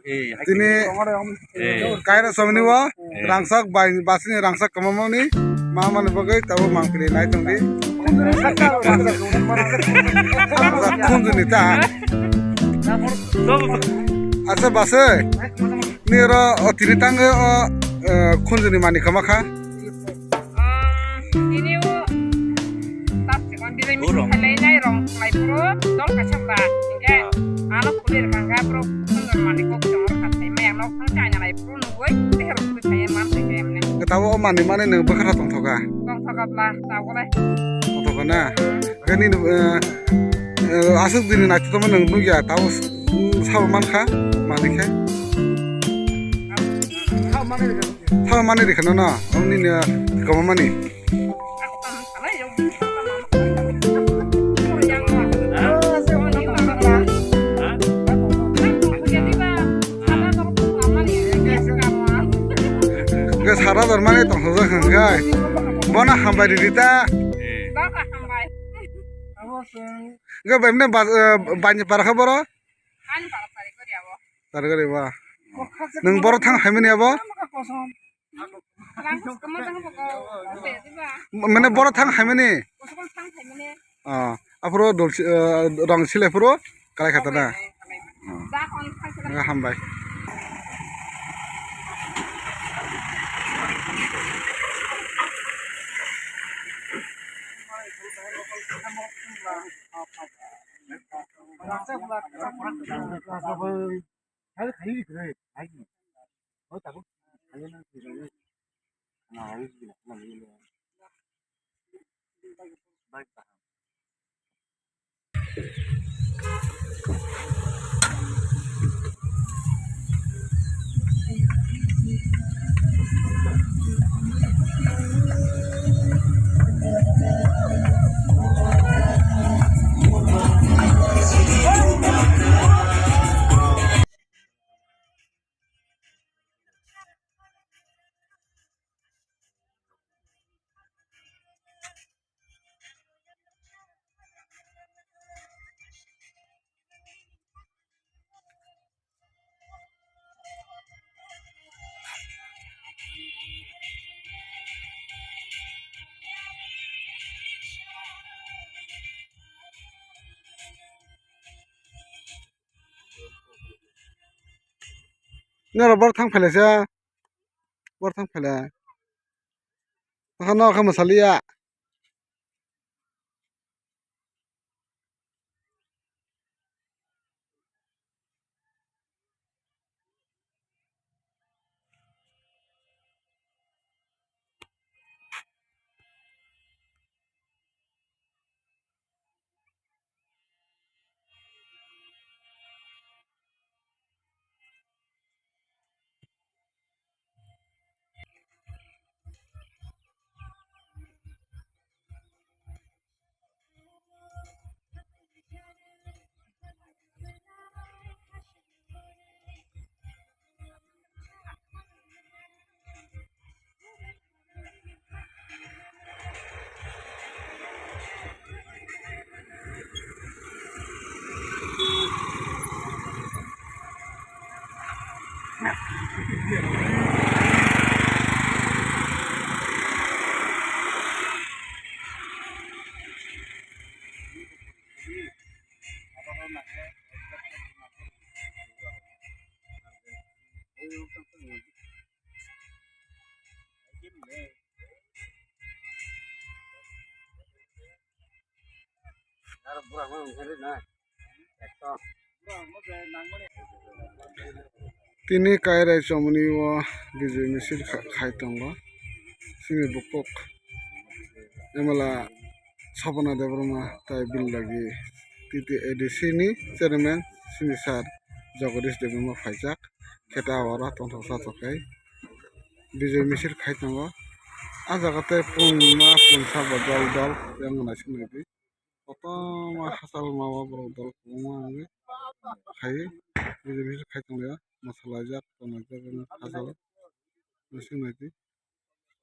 tini kaira somni wa rangsak basini rangsak kamamani mama ni bagai tahu mangpili naik tungdi kunjuni ta asa base ni ro tini tangga kunjuni mani kamaka ini burung lainnya rong mai pro dong kacang hingga anak kulir mangga pro kunjung mani kok jomor katai mayang nok sang canya lai pro nuwoi teher kulit saya mampu kayaknya ketawa mani mani neng bekara tong thoka lah tahu lah tong thoka na kani asuk dini naik tu mana neng nugia tahu sawo man kha mani kha sawo mani di kana na oni ne kama mani Sara dormane tong hoja khangkai bona hambai dita ga bemne banyi par khaboro tar gari ba nang boro thang haimani abo mane boro thang haimani apro rong sile puro kalai khata na ga hambai nero bor thang phele sa bor thang phele khano kham salia tini kairai somni o bijay misil khai tongo sini bukok emala Sapana Devrama tai bil lagi TTADC ni chairman sini sar Jagadish Devrama faijak kheta awara tonthok sakai bijay misil khai tongo a jagate punma punsa dal dal yang naising nabi ma hasal mawa borok dal ma khai bijay misil khai tongo masala jak tonajak hasal naising nabi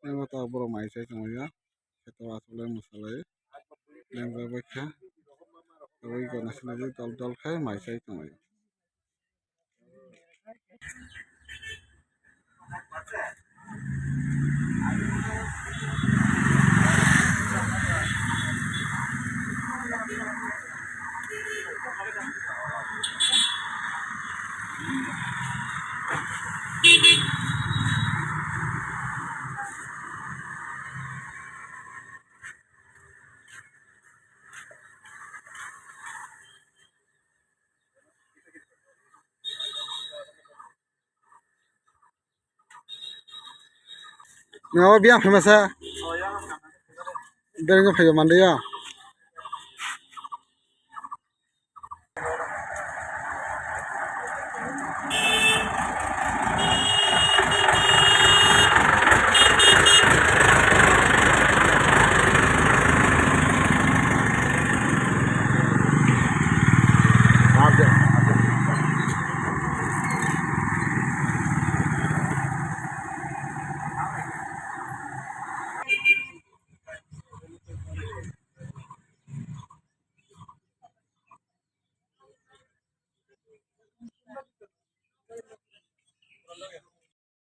yang ta borok mai chai tongo ya kheta asole masala yang baikha oi gana sinaji dal dal khai mai chai tongo. Nyawa biang famous ha. Dari nggak fayo mandi ya.